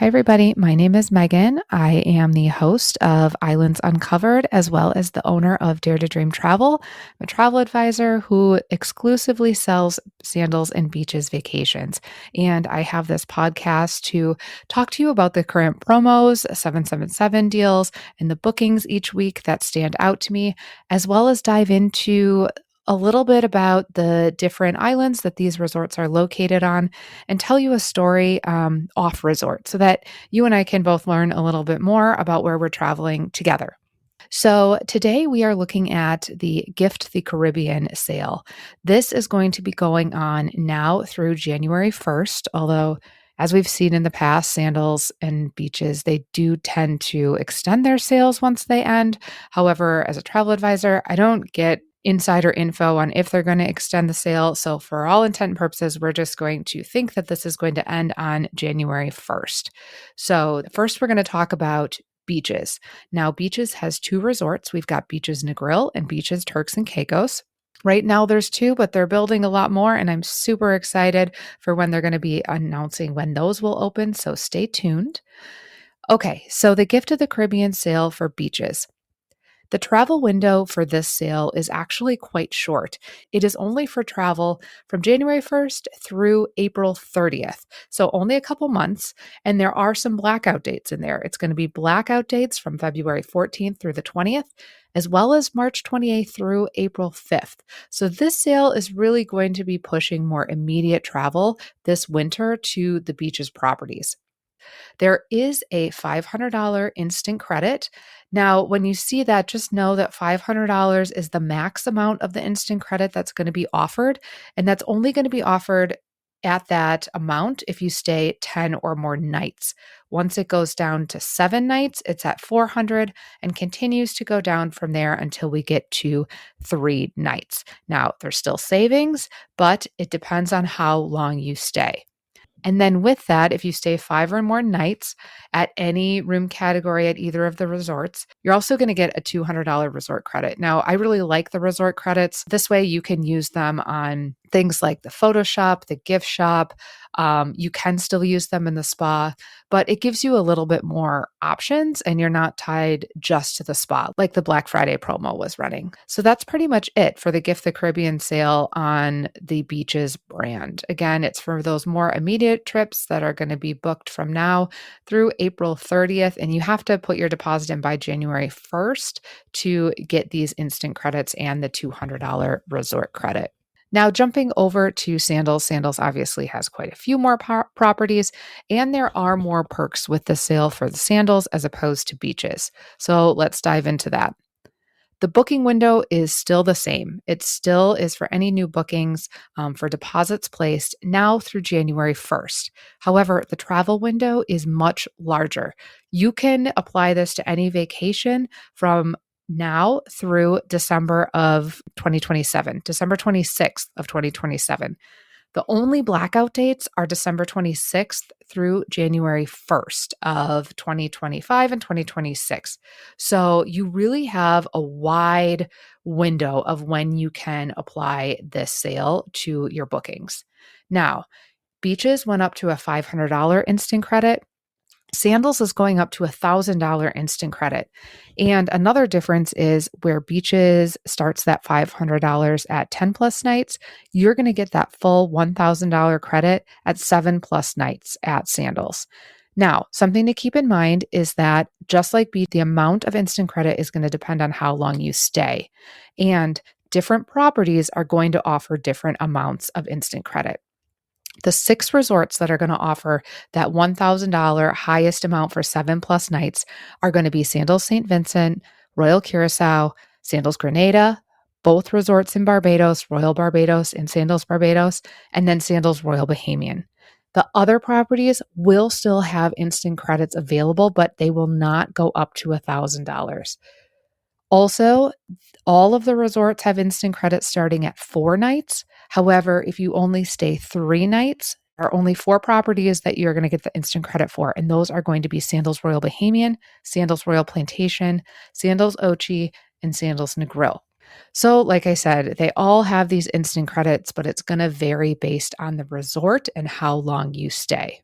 Hi, everybody. My name is Megan. I am the host of Islands Uncovered, as well as the owner of Dare to Dream Travel. I'm a travel advisor who exclusively sells Sandals and Beaches vacations. And I have this podcast to talk to you about the current promos, 777 deals, and the bookings each week that stand out to me, as well as dive into a little bit about the different islands that these resorts are located on and tell you a story off resort so that you and I can both learn a little bit more about where we're traveling together. So, today we are looking at the Gift the Caribbean sale. This is going to be going on now through January 1st, although as we've seen in the past, Sandals and Beaches, they do tend to extend their sales once they end. However, as a travel advisor, I don't get insider info on if they're going to extend the sale. So, for all intent and purposes, we're just going to think that this is going to end on January 1st. So, first, we're going to talk about Beaches. Now, Beaches has two resorts. We've got Beaches Negril and Beaches Turks and Caicos. Right now, there's two, but they're building a lot more, and I'm super excited for when they're going to be announcing when those will open. So, stay tuned. Okay, so the Gift of the Caribbean sale for Beaches. The travel window for this sale is actually quite short. It is only for travel from January 1st through April 30th. So only a couple months. And there are some blackout dates in there. It's going to be blackout dates from February 14th through the 20th, as well as March 28th through April 5th. So this sale is really going to be pushing more immediate travel this winter to the Beaches properties. There is a $500 instant credit. Now, when you see that, just know that $500 is the max amount of the instant credit that's going to be offered. And that's only going to be offered at that amount if you stay 10 or more nights. Once it goes down to 7 nights, it's at 400 and continues to go down from there until we get to 3 nights. Now, there's still savings, but it depends on how long you stay. And then with that, if you stay 5 or more nights at any room category at either of the resorts, you're also going to get a $200 resort credit. Now, I really like the resort credits. This way you can use them on things like the photo shop, the gift shop. You can still use them in the spa, but it gives you a little bit more options and you're not tied just to the spa like the Black Friday promo was running. So that's pretty much it for the Gift the Caribbean sale on the Beaches brand. Again, it's for those more immediate trips that are going to be booked from now through April 30th. And you have to put your deposit in by January 1st to get these instant credits and the $200 resort credit. Now, jumping over to Sandals, Sandals obviously has quite a few more properties, and there are more perks with the sale for the Sandals as opposed to Beaches. So let's dive into that. The booking window is still the same. It still is for any new bookings for deposits placed now through January 1st. However, the travel window is much larger. You can apply this to any vacation from now through December of 2027, December 26th of 2027. The only blackout dates are December 26th through January 1st of 2025 and 2026. So you really have a wide window of when you can apply this sale to your bookings. Now, Beaches went up to a $500 instant credit. Sandals is going up to $1,000 instant credit. And another difference is where Beaches starts that $500 at 10 plus nights, you're going to get that full $1,000 credit at 7 plus nights at Sandals. Now, something to keep in mind is that just like the amount of instant credit is going to depend on how long you stay. And different properties are going to offer different amounts of instant credit. The 6 resorts that are going to offer that $1,000 highest amount for 7 plus nights are going to be Sandals St. Vincent, Royal Curacao, Sandals Grenada, both resorts in Barbados, Royal Barbados and Sandals Barbados, and then Sandals Royal Bahamian. The other properties will still have instant credits available, but they will not go up to $1,000. Also, all of the resorts have instant credits starting at 4 nights. However, if you only stay 3 nights, there are only 4 properties that you're going to get the instant credit for, and those are going to be Sandals Royal Bahamian, Sandals Royal Plantation, Sandals Ochi, and Sandals Grill. So, like I said, they all have these instant credits, but it's going to vary based on the resort and how long you stay.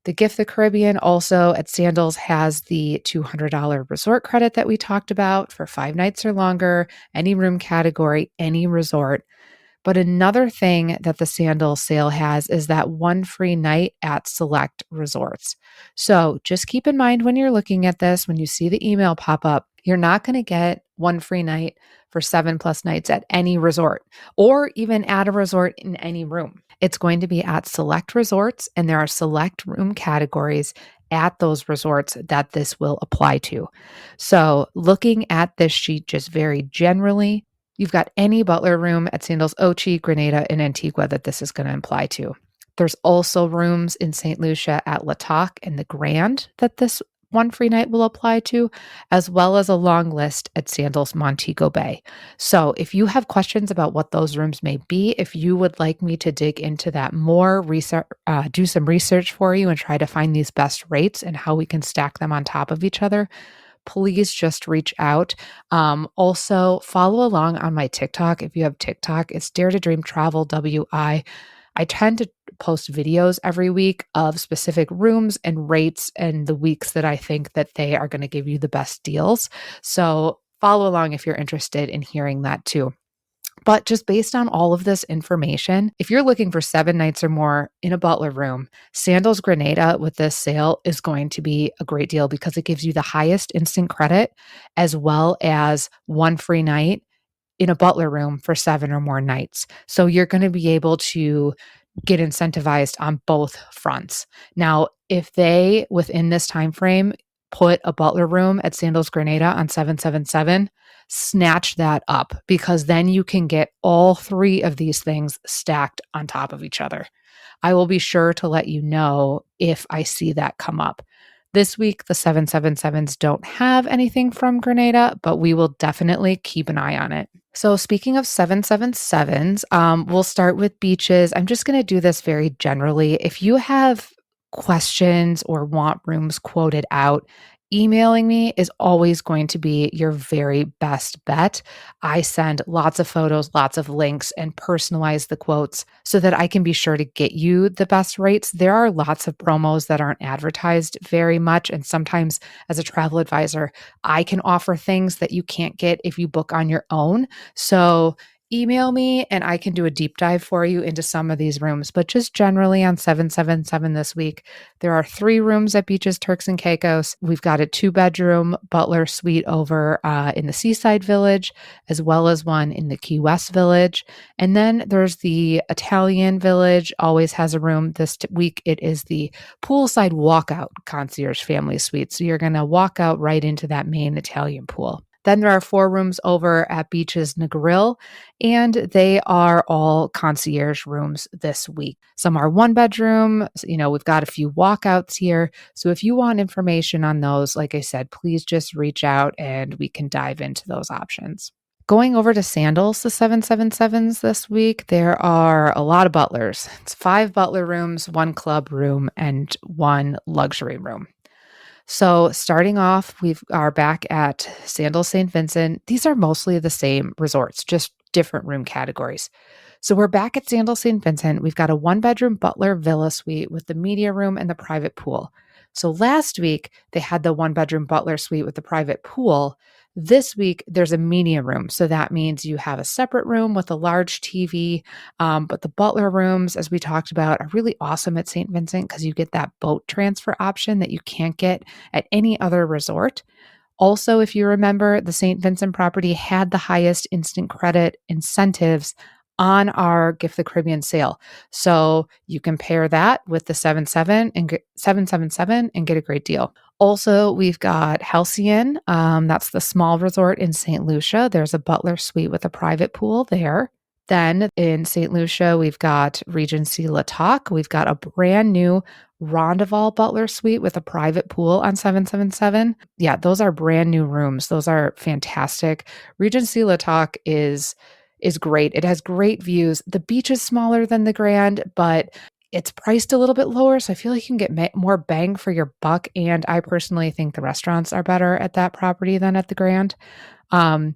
The Gift the Caribbean also at Sandals has the $200 resort credit that we talked about for 5 nights or longer, any room category, any resort. But another thing that the Sandals sale has is that one free night at select resorts. So just keep in mind when you're looking at this, when you see the email pop up, you're not going to get one free night for 7+ nights at any resort or even at a resort in any room. It's going to be at select resorts, and there are select room categories at those resorts that this will apply to. So, looking at this sheet just very generally, you've got any butler room at Sandals Ochi, Grenada, and Antigua that this is going to apply to. There's also rooms in St. Lucia at La Toc and the Grand that this one free night will apply to, as well as a long list at Sandals Montego Bay. So if you have questions about what those rooms may be, if you would like me to dig into that more, do some research for you and try to find these best rates and how we can stack them on top of each other, please just reach out. Also, follow along on my TikTok. If you have TikTok, it's Dare to Dream Travel WI. I tend to post videos every week of specific rooms and rates and the weeks that I think that they are going to give you the best deals. So follow along if you're interested in hearing that too. But just based on all of this information, if you're looking for 7 nights or more in a butler room, Sandals Grenada with this sale is going to be a great deal because it gives you the highest instant credit as well as one free night in a butler room for 7 or more nights. So you're going to be able to get incentivized on both fronts. Now, if they within this time frame put a butler room at Sandals Grenada on 777, snatch that up because then you can get all three of these things stacked on top of each other. I will be sure to let you know if I see that come up. This week, the 777s don't have anything from Grenada, but we will definitely keep an eye on it. So, speaking of 777s, we'll start with beaches. I'm just going to do this very generally. If you have questions or want rooms quoted out, emailing me is always going to be your very best bet. I send lots of photos, lots of links, and personalize the quotes so that I can be sure to get you the best rates. There are lots of promos that aren't advertised very much. And sometimes, as a travel advisor, I can offer things that you can't get if you book on your own. So, email me and I can do a deep dive for you into some of these rooms. But just generally on 777 this week, there are 3 rooms at Beaches, Turks and Caicos. We've got a 2-bedroom butler suite over in the Seaside Village, as well as one in the Key West Village. And then there's the Italian Village, always has a room. This week it is the poolside walkout concierge family suite. So you're going to walk out right into that main Italian pool. Then there are 4 rooms over at Beaches Negril, and they are all concierge rooms this week. Some are 1-bedroom. We've got a few walkouts here. So if you want information on those, like I said, please just reach out and we can dive into those options. Going over to Sandals, the 777s this week, there are a lot of butlers. It's 5 butler rooms, 1 club room, and 1 luxury room. So starting off, we are back at Sandals St. Vincent. These are mostly the same resorts, just different room categories. So we're back at Sandals St. Vincent. We've got a 1-bedroom butler villa suite with the media room and the private pool. So last week, they had the 1-bedroom butler suite with the private pool. This week, there's a media room. So that means you have a separate room with a large TV. But the butler rooms, as we talked about, are really awesome at St. Vincent because you get that boat transfer option that you can't get at any other resort. Also, if you remember, the St. Vincent property had the highest instant credit incentives on our Gift the Caribbean sale. So you compare that with the 777 and get a great deal. Also, we've got Halcyon. That's the small resort in St. Lucia. There's a butler suite with a private pool there. Then in St. Lucia, we've got Regency La Toc. We've got a brand new Rondeval Butler Suite with a private pool on 777. Yeah, those are brand new rooms. Those are fantastic. Regency La Toc is great. It has great views. The beach is smaller than the Grand, but It's priced a little bit lower, so I feel like you can get more bang for your buck, and I personally think the restaurants are better at that property than at the Grand. Um,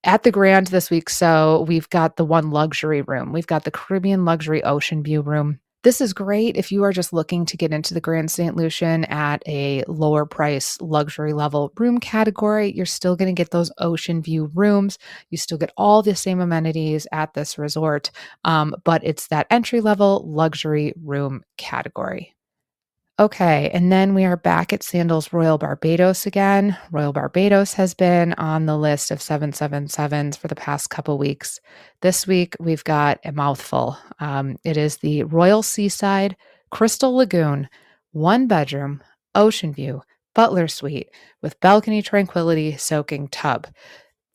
at the Grand this week, so we've got the one luxury room. We've got the Caribbean luxury ocean view room. This is great if you are just looking to get into the Grand St. Lucian at a lower price luxury level room category. You're still going to get those ocean view rooms. You still get all the same amenities at this resort, but it's that entry level luxury room category. Okay, and then we are back at Sandals Royal Barbados again. Royal Barbados has been on the list of 777s for the past couple weeks. This week, we've got a mouthful. It is the Royal Seaside Crystal Lagoon, one bedroom, ocean view, butler suite with balcony tranquility soaking tub.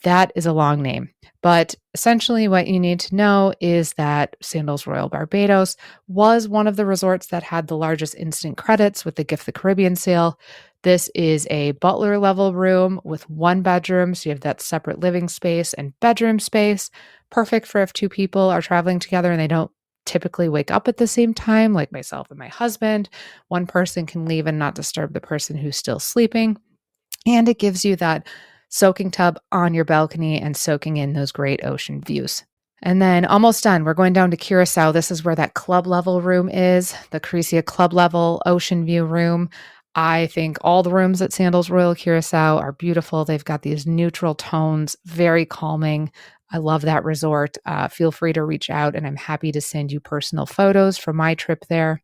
That is a long name. But essentially, what you need to know is that Sandals Royal Barbados was one of the resorts that had the largest instant credits with the Gift the Caribbean sale. This is a butler level room with one bedroom. So you have that separate living space and bedroom space. Perfect for if two people are traveling together and they don't typically wake up at the same time, like myself and my husband. One person can leave and not disturb the person who's still sleeping. And it gives you that soaking tub on your balcony and soaking in those great ocean views. And then almost done. We're going down to Curacao. This is where that club level room is, the Crecia club level ocean view room. I think all the rooms at Sandals Royal Curacao are beautiful. They've got these neutral tones, very calming. I love that resort. Feel free to reach out, and I'm happy to send you personal photos from my trip there.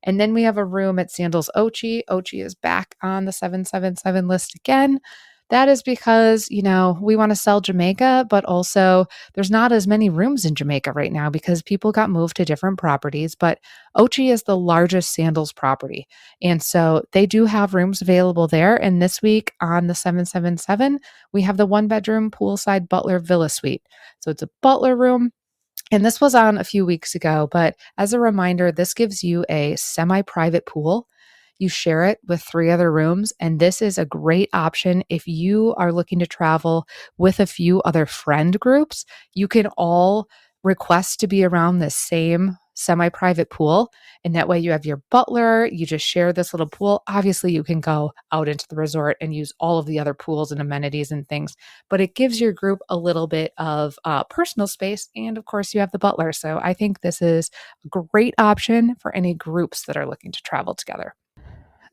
And then we have a room at Sandals Ochi. Ochi is back on the 777 list again. That is because, we want to sell Jamaica, but also there's not as many rooms in Jamaica right now because people got moved to different properties. But Ochi is the largest Sandals property. And so they do have rooms available there. And this week on the 777, we have the one bedroom poolside butler villa suite. So it's a butler room. And this was on a few weeks ago, but as a reminder, this gives you a semi-private pool. You share it with three other rooms, and this is a great option if you are looking to travel with a few other friend groups. You can all request to be around the same semi-private pool, and that way you have your butler, you just share this little pool. Obviously, you can go out into the resort and use all of the other pools and amenities and things, but it gives your group a little bit of personal space, and of course, you have the butler. So I think this is a great option for any groups that are looking to travel together.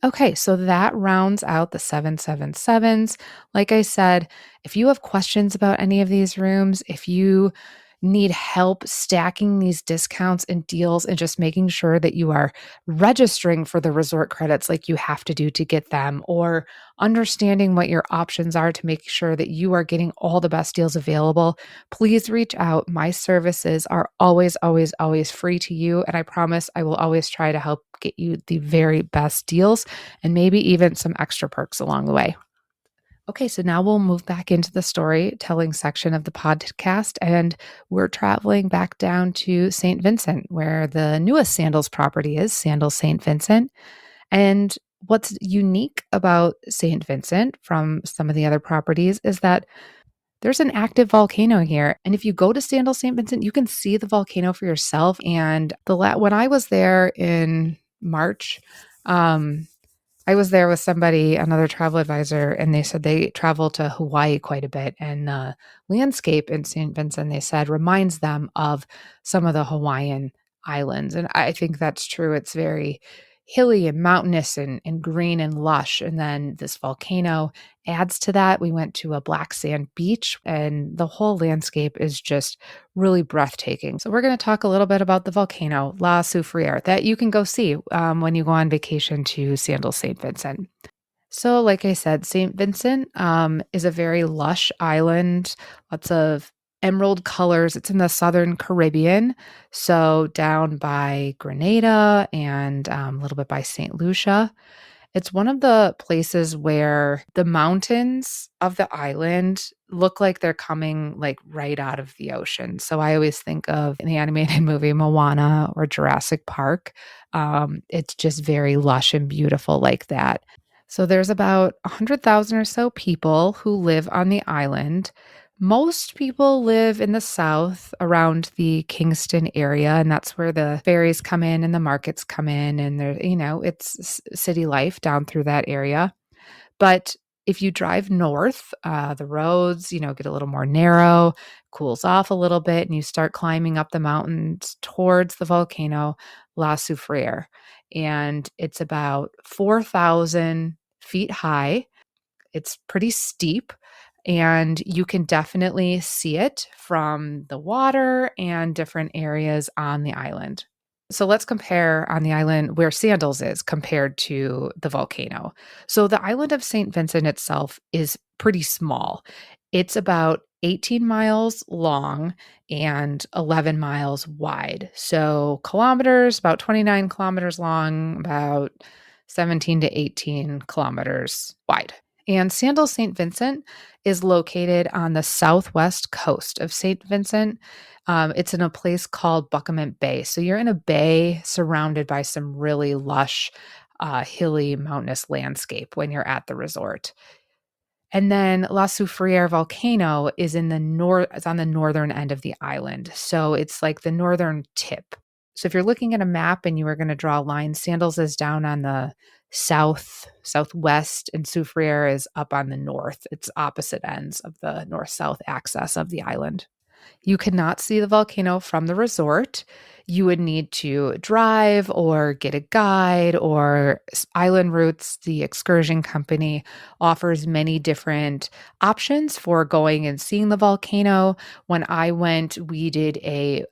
Okay, so that rounds out the 777s. Like I said, if you have questions about any of these rooms, if you need help stacking these discounts and deals and just making sure that you are registering for the resort credits like you have to do to get them, or understanding what your options are to make sure that you are getting all the best deals available, please reach out. My services are always, always, always free to you. And I promise I will always try to help get you the very best deals and maybe even some extra perks along the way. Okay, so now we'll move back into the storytelling section of the podcast, and we're traveling back down to St. Vincent, where the newest Sandals property is, Sandals St. Vincent. And what's unique about St. Vincent from some of the other properties is that there's an active volcano here. And if you go to Sandals St. Vincent, you can see the volcano for yourself. And when I was there in March, I was there with somebody, another travel advisor, and they said they travel to Hawaii quite a bit. And the landscape in St. Vincent, they said, reminds them of some of the Hawaiian islands. And I think that's true. It's very hilly and mountainous and green and lush. And then this volcano adds to that. We went to a black sand beach, and the whole landscape is just really breathtaking. So we're going to talk a little bit about the volcano, La Soufriere, that you can go see when you go on vacation to Sandals St. Vincent. So like I said, St. Vincent is a very lush island, lots of emerald colors. It's in the southern Caribbean, so down by Grenada and a little bit by St. Lucia. It's one of the places where the mountains of the island look like they're coming like right out of the ocean. So I always think of the animated movie Moana or Jurassic Park. It's just very lush and beautiful like that. So there's about 100,000 or so people who live on the island. Most people live in the south around the Kingston area, and that's where the ferries come in and the markets come in, and it's city life down through that area. But if you drive north, the roads, get a little more narrow, cools off a little bit, and you start climbing up the mountains towards the volcano La Soufriere. And it's about 4,000 feet high. It's pretty steep, and you can definitely see it from the water and different areas on the island. So let's compare on the island where Sandals is compared to the volcano. So the island of St. Vincent itself is pretty small. It's about 18 miles long and 11 miles wide. So kilometers, about 29 kilometers long, about 17 to 18 kilometers wide. And Sandals St. Vincent is located on the southwest coast of St. Vincent. It's in a place called Buckingham Bay. So you're in a bay surrounded by some really lush, hilly, mountainous landscape when you're at the resort. And then La Soufriere volcano is in the north, it's on the northern end of the island. So it's like the northern tip. So if you're looking at a map and you were going to draw a line, Sandals is down on the southwest, and Soufriere is up on the north. It's opposite ends of the north-south axis of the island. You cannot see the volcano from the resort. You would need to drive or get a guide, or Island Routes, the excursion company, offers many different options for going and seeing the volcano. When I went, we did a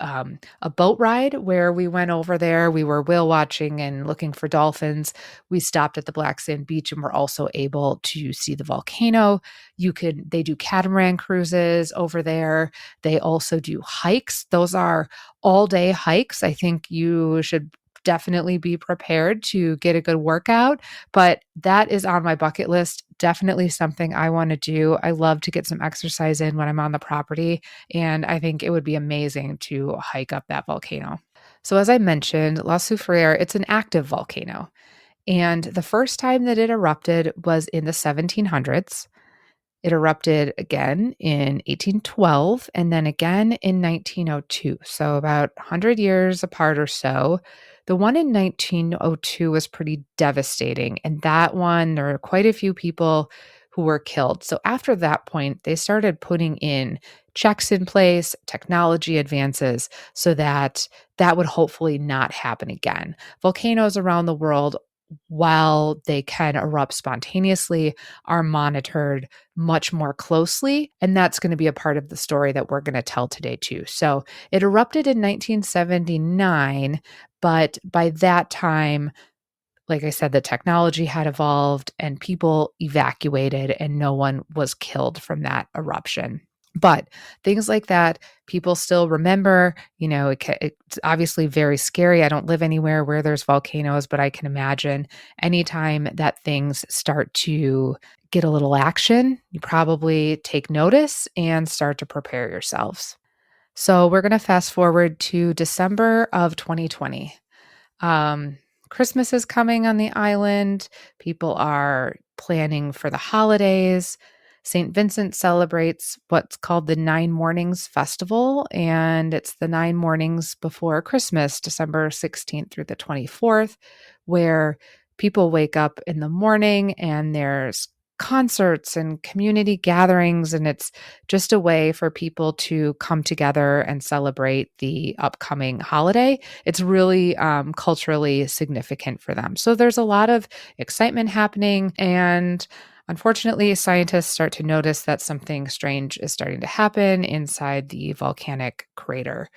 boat ride where we went over there. We were whale watching and looking for dolphins. We stopped at the Black Sand Beach and were also able to see the volcano. They do catamaran cruises over there. They also do hikes. Those are all day hikes. I think you should definitely be prepared to get a good workout, but that is on my bucket list. Definitely something I want to do. I love to get some exercise in when I'm on the property, and I think it would be amazing to hike up that volcano. So as I mentioned, La Soufriere, it's an active volcano. And the first time that it erupted was in the 1700s. It erupted again in 1812 and then again in 1902. So about 100 years apart or so. The one in 1902 was pretty devastating. And that one, there were quite a few people who were killed. So after that point, they started putting in checks in place, technology advances, so that that would hopefully not happen again. Volcanoes around the world, while they can erupt spontaneously, are monitored much more closely. And that's going to be a part of the story that we're going to tell today, too. So it erupted in 1979, but by that time, like I said, the technology had evolved and people evacuated, and no one was killed from that eruption. But things like that, people still remember. It's obviously very scary. I don't live anywhere where there's volcanoes, but I can imagine anytime that things start to get a little action, you probably take notice and start to prepare yourselves. So we're going to fast forward to December of 2020. Um, Christmas is coming on the island. People are planning for the holidays. St. Vincent celebrates what's called the Nine Mornings Festival, and it's the 9 mornings before Christmas, December 16th through the 24th, where people wake up in the morning and there's concerts and community gatherings, and it's just a way for people to come together and celebrate the upcoming holiday. It's really culturally significant for them. So there's a lot of excitement happening, and unfortunately, scientists start to notice that something strange is starting to happen inside the volcanic crater.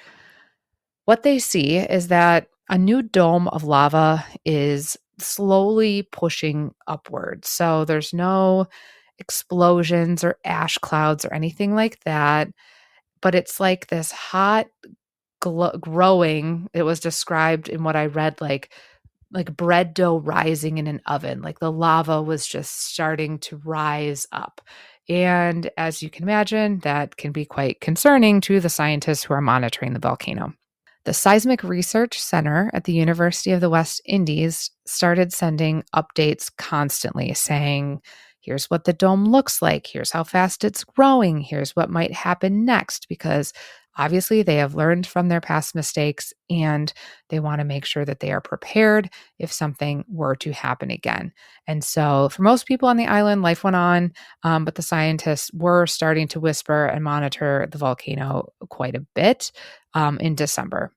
What they see is that a new dome of lava is slowly pushing upwards. So there's no explosions or ash clouds or anything like that, but it's like this hot growing. It was described in what I read like bread dough rising in an oven. Like the lava was just starting to rise up. And as you can imagine, that can be quite concerning to the scientists who are monitoring the volcano. The Seismic Research Center at the University of the West Indies started sending updates constantly saying, here's what the dome looks like, here's how fast it's growing, here's what might happen next, because obviously they have learned from their past mistakes and they want to make sure that they are prepared if something were to happen again. And so for most people on the island, life went on, but the scientists were starting to whisper and monitor the volcano quite a bit in December.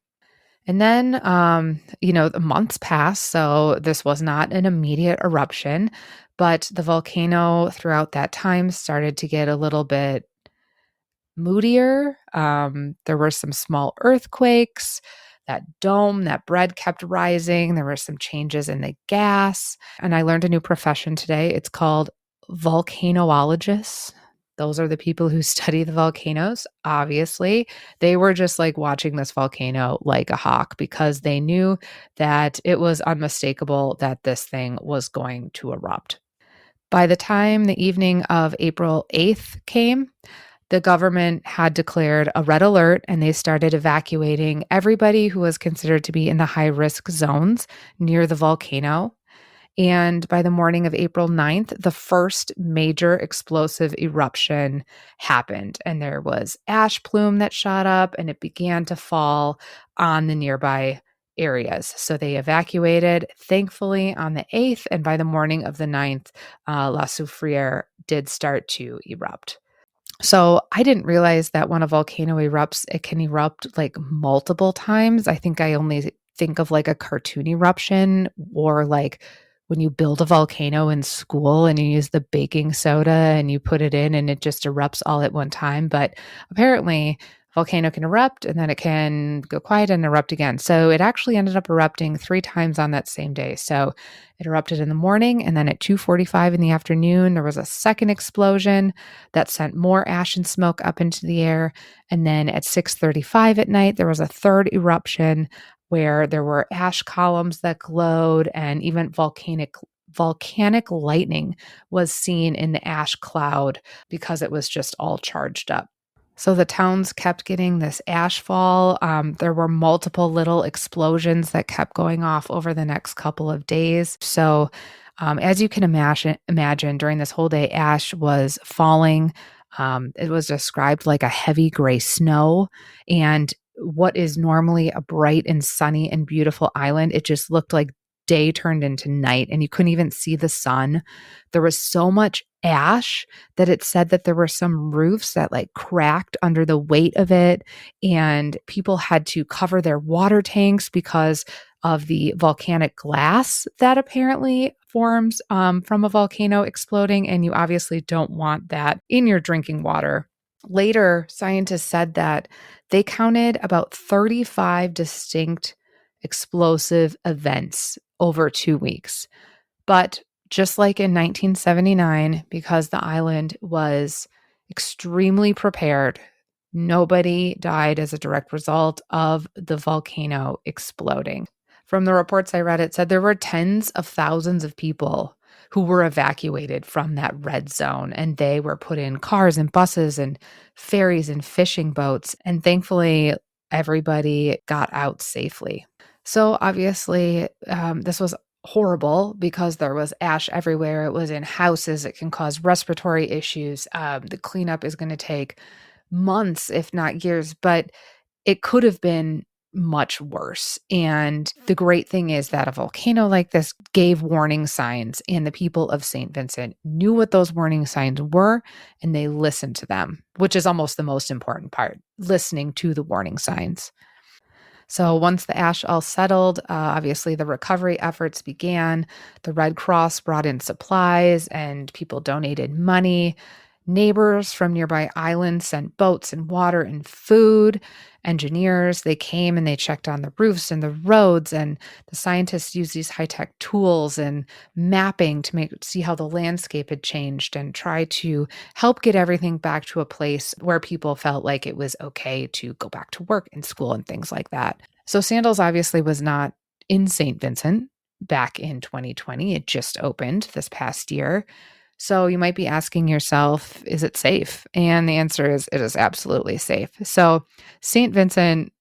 And then, the months passed, so this was not an immediate eruption, but the volcano throughout that time started to get a little bit moodier. There were some small earthquakes. That dome, that bread kept rising. There were some changes in the gas. And I learned a new profession today. It's called volcanologists. Those are the people who study the volcanoes. Obviously, they were just like watching this volcano like a hawk because they knew that it was unmistakable that this thing was going to erupt. By the time the evening of April 8th came, the government had declared a red alert and they started evacuating everybody who was considered to be in the high risk zones near the volcano. And by the morning of April 9th, the first major explosive eruption happened. And there was ash plume that shot up and it began to fall on the nearby areas. So they evacuated, thankfully, on the 8th. And by the morning of the 9th, La Soufrière did start to erupt. So I didn't realize that when a volcano erupts, it can erupt like multiple times. I think I only think of like a cartoon eruption or like when you build a volcano in school and you use the baking soda and you put it in and it just erupts all at one time. But apparently, volcano can erupt and then it can go quiet and erupt again. So it actually ended up erupting 3 times on that same day. So it erupted in the morning and then at 2:45 in the afternoon, there was a second explosion that sent more ash and smoke up into the air. And then at 6:35 at night, there was a third eruption where there were ash columns that glowed and even volcanic lightning was seen in the ash cloud because it was just all charged up. So the towns kept getting this ash fall. There were multiple little explosions that kept going off over the next couple of days. So, as you can imagine, during this whole day, ash was falling. It was described like a heavy gray snow. And what is normally a bright and sunny and beautiful island, it just looked like day turned into night and you couldn't even see the sun. There was so much ash that it said that there were some roofs that like cracked under the weight of it and people had to cover their water tanks because of the volcanic glass that apparently forms from a volcano exploding, and you obviously don't want that in your drinking water. Later, scientists said that they counted about 35 distinct explosive events over 2 weeks. But just like in 1979, because the island was extremely prepared, nobody died as a direct result of the volcano exploding. From the reports I read, it said there were tens of thousands of people who were evacuated from that red zone, and they were put in cars and buses and ferries and fishing boats. And thankfully, everybody got out safely. So obviously, this was horrible because there was ash everywhere. It was in houses. It can cause respiratory issues. The cleanup is going to take months, if not years, but it could have been much worse. And the great thing is that a volcano like this gave warning signs, and the people of St. Vincent knew what those warning signs were, and they listened to them, which is almost the most important part, listening to the warning signs. So once the ash all settled, obviously the recovery efforts began. The Red Cross brought in supplies and people donated money. Neighbors from nearby islands sent boats and water and food. Engineers, they came and they checked on the roofs and the roads, and the scientists used these high-tech tools and mapping to see how the landscape had changed and try to help get everything back to a place where people felt like it was okay to go back to work and school and things like that. So Sandals obviously was not in St. Vincent back in 2020. It just opened this past year. So you might be asking yourself, is it safe? And the answer is it is absolutely safe. So St. Vincent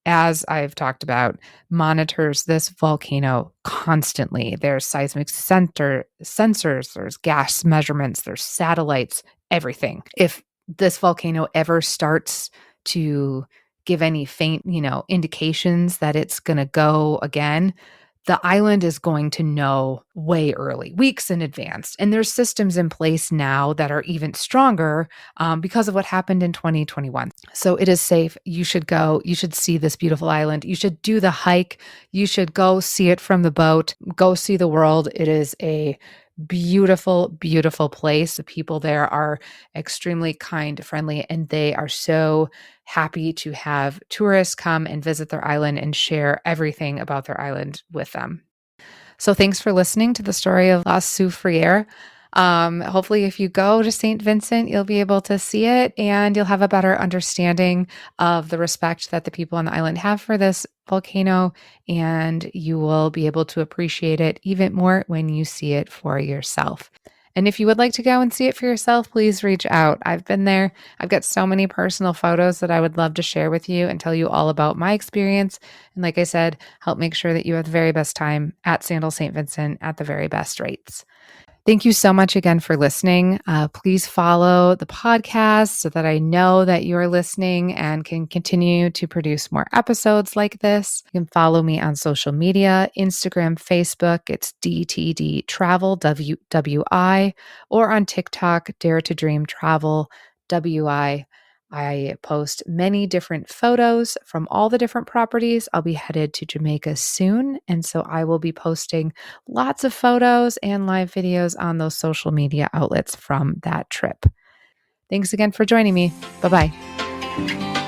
as I've talked about, monitors this volcano constantly. There's seismic sensors, there's gas measurements, there's satellites, everything. If this volcano ever starts to give any faint, indications that it's going to go again, the island is going to know way early, weeks in advance. And there's systems in place now that are even stronger because of what happened in 2021. So it is safe. You should go. You should see this beautiful island. You should do the hike. You should go see it from the boat. Go see the world. It is a beautiful, beautiful place. The people there are extremely kind, friendly, and they are so happy to have tourists come and visit their island and share everything about their island with them. So thanks for listening to the story of La Soufriere. Hopefully, if you go to St. Vincent, you'll be able to see it and you'll have a better understanding of the respect that the people on the island have for this volcano, and you will be able to appreciate it even more when you see it for yourself. And if you would like to go and see it for yourself, please reach out. I've been there. I've got so many personal photos that I would love to share with you and tell you all about my experience. And like I said, help make sure that you have the very best time at Sandals St. Vincent at the very best rates. Thank you so much again for listening. Please follow the podcast so that I know that you're listening and can continue to produce more episodes like this. You can follow me on social media, Instagram, Facebook. It's DTD Travel, WWI, or on TikTok, Dare to Dream Travel, WI. I post many different photos from all the different properties. I'll be headed to Jamaica soon, and so I will be posting lots of photos and live videos on those social media outlets from that trip. Thanks again for joining me. Bye-bye.